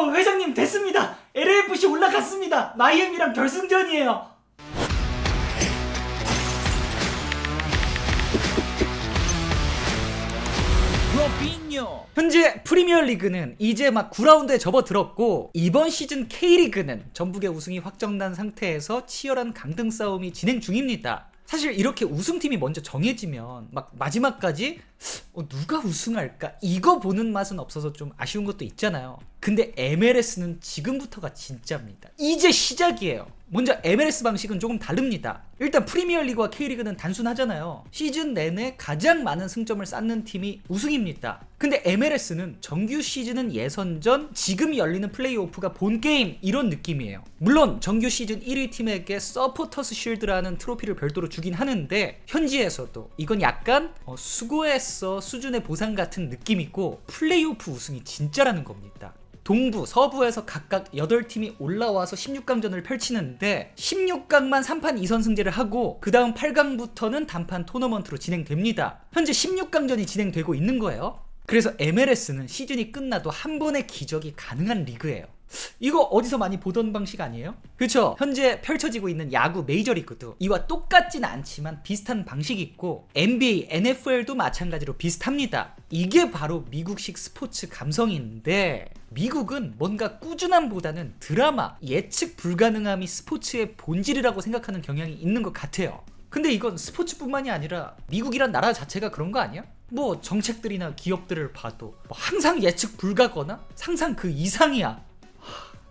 회장님 됐습니다. LAFC 올라갔습니다. 마이애미랑 결승전이에요. 현재 프리미어리그는 이제 막 9라운드에 접어들었고 이번 시즌 K리그는 전북의 우승이 확정난 상태에서 치열한 강등 싸움이 진행 중입니다. 사실 이렇게 우승팀이 먼저 정해지면 막 마지막까지 누가 우승할까 이거 보는 맛은 없어서 좀 아쉬운 것도 있잖아요. 근데 MLS는 지금부터가 진짜입니다. 이제 시작이에요. 먼저 MLS 방식은 조금 다릅니다. 일단 프리미어리그와 K리그는 단순하잖아요. 시즌 내내 가장 많은 승점을 쌓는 팀이 우승입니다. 근데 MLS는 정규 시즌은 예선전, 지금 열리는 플레이오프가 본게임 이런 느낌이에요. 물론 정규 시즌 1위 팀에게 서포터스 쉴드라는 트로피를 별도로 주긴 하는데 현지에서도 이건 약간 수고했어 수준의 보상 같은 느낌이고 플레이오프 우승이 진짜라는 겁니다. 동부, 서부에서 각각 8팀이 올라와서 16강전을 펼치는데 16강만 3판 2선승제를 하고 그 다음 8강부터는 단판 토너먼트로 진행됩니다. 현재 16강전이 진행되고 있는 거예요. 그래서 MLS는 시즌이 끝나도 한 번의 기적이 가능한 리그예요. 이거 어디서 많이 보던 방식 아니에요? 그렇죠. 현재 펼쳐지고 있는 야구 메이저리그도 이와 똑같진 않지만 비슷한 방식이 있고 NBA, NFL도 마찬가지로 비슷합니다. 이게 바로 미국식 스포츠 감성인데 미국은 뭔가 꾸준함보다는 드라마, 예측 불가능함이 스포츠의 본질이라고 생각하는 경향이 있는 것 같아요. 근데 이건 스포츠뿐만이 아니라 미국이란 나라 자체가 그런 거 아니야? 뭐 정책들이나 기업들을 봐도 뭐 항상 예측 불가거나 상상 그 이상이야.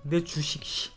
내 주식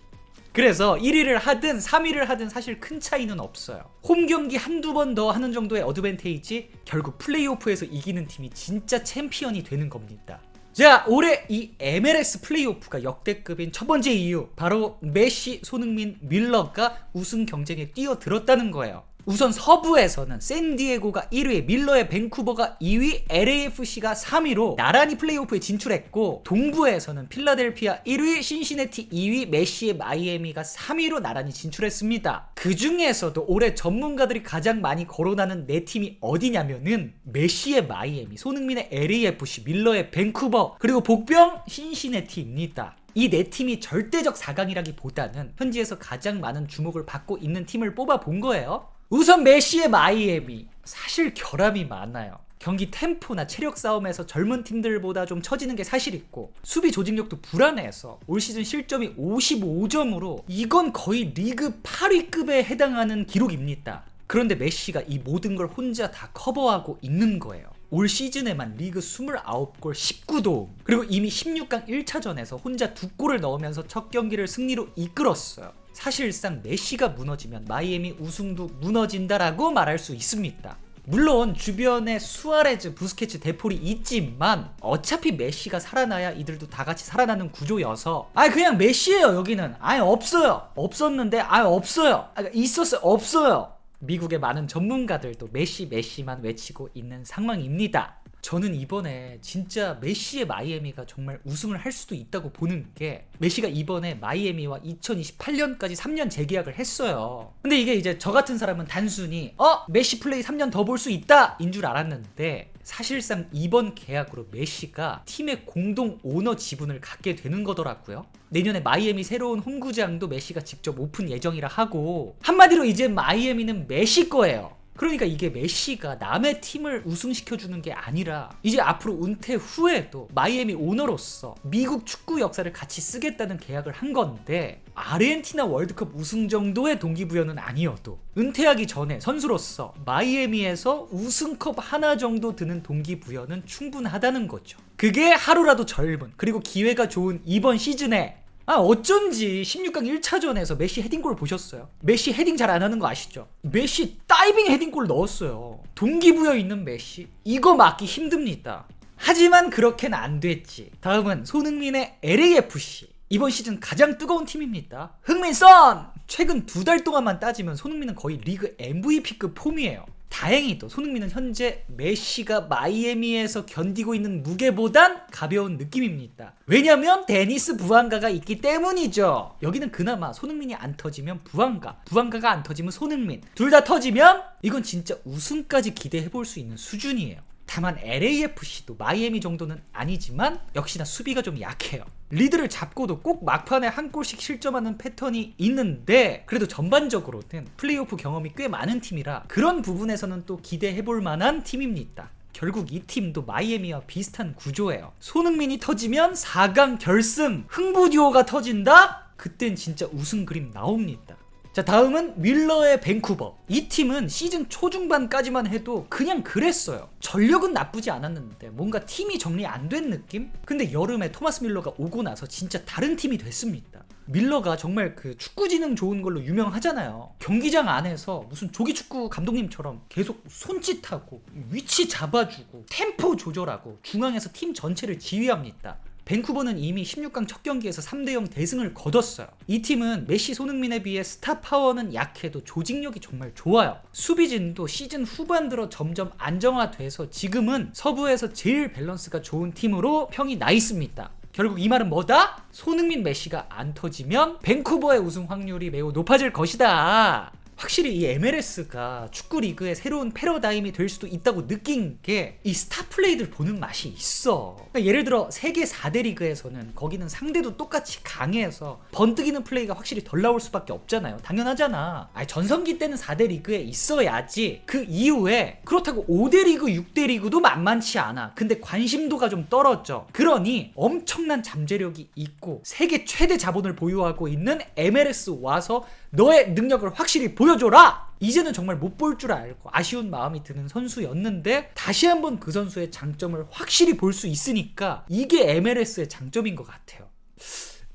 그래서 1위를 하든 3위를 하든 사실 큰 차이는 없어요. 홈 경기 한두 번 더 하는 정도의 어드밴테이지 결국 플레이오프에서 이기는 팀이 진짜 챔피언이 되는 겁니다. 자, 올해 이 MLS 플레이오프가 역대급인 첫 번째 이유 바로 메시, 손흥민, 밀러가 우승 경쟁에 뛰어들었다는 거예요. 우선 서부에서는 샌디에고가 1위, 밀러의 밴쿠버가 2위, LAFC가 3위로 나란히 플레이오프에 진출했고 동부에서는 필라델피아 1위, 신시내티 2위, 메시의 마이애미가 3위로 나란히 진출했습니다. 그 중에서도 올해 전문가들이 가장 많이 거론하는 4팀이 어디냐면은 메시의 마이애미, 손흥민의 LAFC, 밀러의 밴쿠버, 그리고 복병 신시내티입니다. 이 4팀이 절대적 4강이라기보다는 현지에서 가장 많은 주목을 받고 있는 팀을 뽑아본 거예요. 우선 메시의 마이애미 사실 결함이 많아요. 경기 템포나 체력 싸움에서 젊은 팀들보다 좀 처지는 게 사실 있고 수비 조직력도 불안해서 올 시즌 실점이 55점으로 이건 거의 리그 8위급에 해당하는 기록입니다. 그런데 메시가 이 모든 걸 혼자 다 커버하고 있는 거예요. 올 시즌에만 리그 29골 19도움 그리고 이미 16강 1차전에서 혼자 2골을 넣으면서 첫 경기를 승리로 이끌었어요. 사실상 메시가 무너지면 마이애미 우승도 무너진다라고 말할 수 있습니다. 물론 주변에 수아레즈, 부스케츠, 데폴이 있지만 어차피 메시가 살아나야 이들도 다 같이 살아나는 구조여서 그냥 메시예요. 여기는 없어요. 없었는데 없어요. 있었어요. 없어요. 미국의 많은 전문가들도 메시만 외치고 있는 상황입니다. 저는 이번에 진짜 메시의 마이애미가 정말 우승을 할 수도 있다고 보는 게 메시가 이번에 마이애미와 2028년까지 3년 재계약을 했어요. 근데 이게 이제 저 같은 사람은 단순히 메시 플레이 3년 더 볼 수 있다 인 줄 알았는데 사실상 이번 계약으로 메시가 팀의 공동 오너 지분을 갖게 되는 거더라고요. 내년에 마이애미 새로운 홈구장도 메시가 직접 오픈 예정이라 하고 한마디로 이제 마이애미는 메시 거예요. 그러니까 이게 메시가 남의 팀을 우승시켜주는 게 아니라 이제 앞으로 은퇴 후에도 마이애미 오너로서 미국 축구 역사를 같이 쓰겠다는 계약을 한 건데 아르헨티나 월드컵 우승 정도의 동기부여는 아니어도 은퇴하기 전에 선수로서 마이애미에서 우승컵 하나 정도 드는 동기부여는 충분하다는 거죠. 그게 하루라도 젊은 그리고 기회가 좋은 이번 시즌에 어쩐지 16강 1차전에서 메시 헤딩골 보셨어요? 메시 헤딩 잘 안 하는 거 아시죠? 메시 다이빙 헤딩골 넣었어요. 동기부여 있는 메시 이거 막기 힘듭니다. 하지만 그렇게는 안 됐지. 다음은 손흥민의 LAFC 이번 시즌 가장 뜨거운 팀입니다. 흥민선! 최근 2달 동안만 따지면 손흥민은 거의 리그 MVP급 폼이에요. 다행히도 손흥민은 현재 메시가 마이애미에서 견디고 있는 무게보단 가벼운 느낌입니다. 왜냐면 데니스 부앙가가 있기 때문이죠. 여기는 그나마 손흥민이 안 터지면 부앙가가 안 터지면 손흥민 둘 다 터지면 이건 진짜 우승까지 기대해볼 수 있는 수준이에요. 다만 LAFC도 마이애미 정도는 아니지만 역시나 수비가 좀 약해요. 리드를 잡고도 꼭 막판에 한 골씩 실점하는 패턴이 있는데 그래도 전반적으로는 플레이오프 경험이 꽤 많은 팀이라 그런 부분에서는 또 기대해볼 만한 팀입니다. 결국 이 팀도 마이애미와 비슷한 구조예요. 손흥민이 터지면 4강 결승, 흥부 듀오가 터진다? 그땐 진짜 우승 그림 나옵니다. 자, 다음은 윌러의 밴쿠버. 이 팀은 시즌 초중반까지만 해도 그냥 그랬어요. 전력은 나쁘지 않았는데 뭔가 팀이 정리 안 된 느낌? 근데 여름에 토마스 밀러가 오고 나서 진짜 다른 팀이 됐습니다. 밀러가 정말 그 축구지능 좋은 걸로 유명하잖아요. 경기장 안에서 무슨 조기축구 감독님처럼 계속 손짓하고 위치 잡아주고 템포 조절하고 중앙에서 팀 전체를 지휘합니다. 밴쿠버는 이미 16강 첫 경기에서 3대0 대승을 거뒀어요. 이 팀은 메시, 손흥민에 비해 스타 파워는 약해도 조직력이 정말 좋아요. 수비진도 시즌 후반 들어 점점 안정화돼서 지금은 서부에서 제일 밸런스가 좋은 팀으로 평이 나 있습니다. 결국 이 말은 뭐다? 손흥민, 메시가 안 터지면 밴쿠버의 우승 확률이 매우 높아질 것이다. 확실히 이 MLS가 축구 리그의 새로운 패러다임이 될 수도 있다고 느낀 게 이 스타 플레이들 보는 맛이 있어. 그러니까 예를 들어 세계 4대 리그에서는 거기는 상대도 똑같이 강해서 번뜩이는 플레이가 확실히 덜 나올 수밖에 없잖아요. 당연하잖아. 전성기 때는 4대 리그에 있어야지. 그 이후에 그렇다고 5대 리그, 6대 리그도 만만치 않아. 근데 관심도가 좀 떨어져. 그러니 엄청난 잠재력이 있고 세계 최대 자본을 보유하고 있는 MLS 와서 너의 능력을 확실히 보여줘라! 이제는 정말 못 볼 줄 알고 아쉬운 마음이 드는 선수였는데 다시 한번 그 선수의 장점을 확실히 볼 수 있으니까 이게 MLS의 장점인 것 같아요.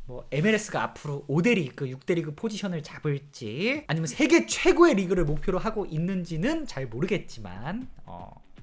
뭐 MLS가 앞으로 5대 리그, 6대 리그 포지션을 잡을지 아니면 세계 최고의 리그를 목표로 하고 있는지는 잘 모르겠지만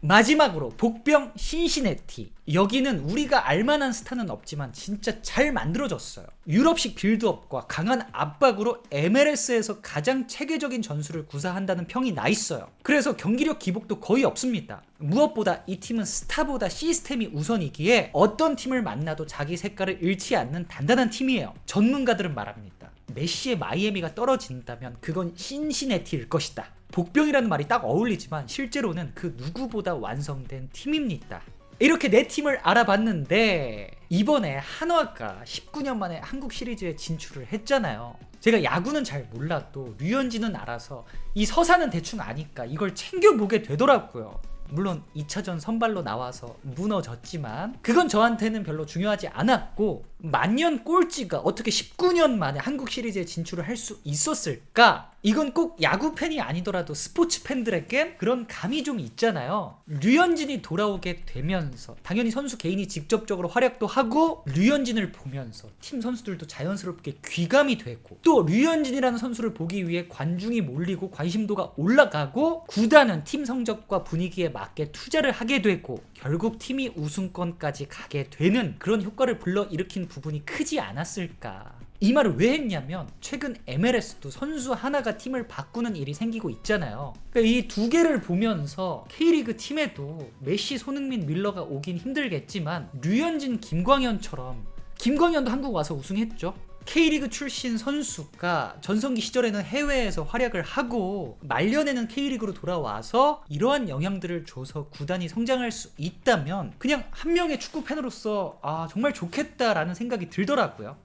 마지막으로 복병 신시내티. 여기는 우리가 알만한 스타는 없지만 진짜 잘 만들어졌어요. 유럽식 빌드업과 강한 압박으로 MLS에서 가장 체계적인 전술을 구사한다는 평이 나 있어요. 그래서 경기력 기복도 거의 없습니다. 무엇보다 이 팀은 스타보다 시스템이 우선이기에 어떤 팀을 만나도 자기 색깔을 잃지 않는 단단한 팀이에요. 전문가들은 말합니다. 메시의 마이애미가 떨어진다면 그건 신시내티일 것이다. 복병이라는 말이 딱 어울리지만 실제로는 그 누구보다 완성된 팀입니다. 이렇게 네 팀을 알아봤는데 이번에 한화가 19년 만에 한국 시리즈에 진출을 했잖아요. 제가 야구는 잘 몰라도 류현진은 알아서 이 서사는 대충 아니까 이걸 챙겨보게 되더라고요. 물론 2차전 선발로 나와서 무너졌지만 그건 저한테는 별로 중요하지 않았고 만년 꼴찌가 어떻게 19년 만에 한국 시리즈에 진출을 할 수 있었을까? 이건 꼭 야구 팬이 아니더라도 스포츠 팬들에겐 그런 감이 좀 있잖아요. 류현진이 돌아오게 되면서 당연히 선수 개인이 직접적으로 활약도 하고 류현진을 보면서 팀 선수들도 자연스럽게 귀감이 되고 또 류현진이라는 선수를 보기 위해 관중이 몰리고 관심도가 올라가고 구단은 팀 성적과 분위기에 맞게 투자를 하게 되고 결국 팀이 우승권까지 가게 되는 그런 효과를 불러일으킨 부분이 크지 않았을까. 이 말을 왜 했냐면 최근 MLS도 선수 하나가 팀을 바꾸는 일이 생기고 있잖아요. 그러니까 이 두 개를 보면서 K리그 팀에도 메시, 손흥민, 밀러가 오긴 힘들겠지만 류현진, 김광현처럼 김광현도 한국 와서 우승했죠. K리그 출신 선수가 전성기 시절에는 해외에서 활약을 하고 말년에는 K리그로 돌아와서 이러한 영향들을 줘서 구단이 성장할 수 있다면 그냥 한 명의 축구 팬으로서 정말 좋겠다라는 생각이 들더라고요.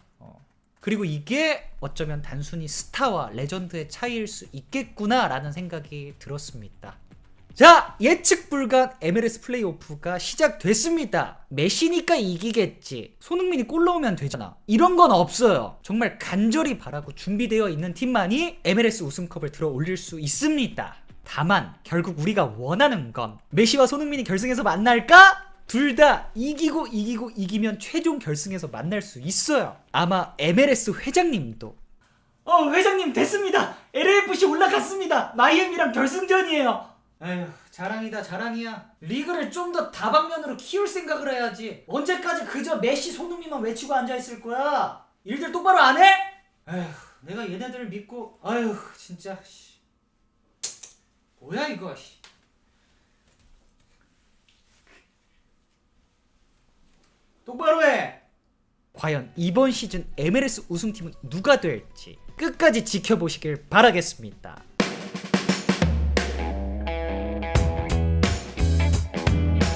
그리고 이게 어쩌면 단순히 스타와 레전드의 차이일 수 있겠구나라는 생각이 들었습니다. 자, 예측 불가한 MLS 플레이오프가 시작됐습니다. 메시니까 이기겠지. 손흥민이 골 넣으면 되잖아. 이런 건 없어요. 정말 간절히 바라고 준비되어 있는 팀만이 MLS 우승컵을 들어 올릴 수 있습니다. 다만 결국 우리가 원하는 건 메시와 손흥민이 결승에서 만날까? 둘 다 이기면 최종 결승에서 만날 수 있어요. 아마 MLS 회장님도 회장님 됐습니다. LAFC 올라갔습니다. 마이애미랑 결승전이에요. 에휴, 자랑이다 자랑이야. 리그를 좀 더 다방면으로 키울 생각을 해야지. 언제까지 그저 메시, 손흥민만 외치고 앉아있을 거야? 일들 똑바로 안 해? 에휴, 내가 얘네들을 믿고 진짜 뭐야 이거. 똑바로 해! 과연 이번 시즌 MLS 우승팀은 누가 될지 끝까지 지켜보시길 바라겠습니다.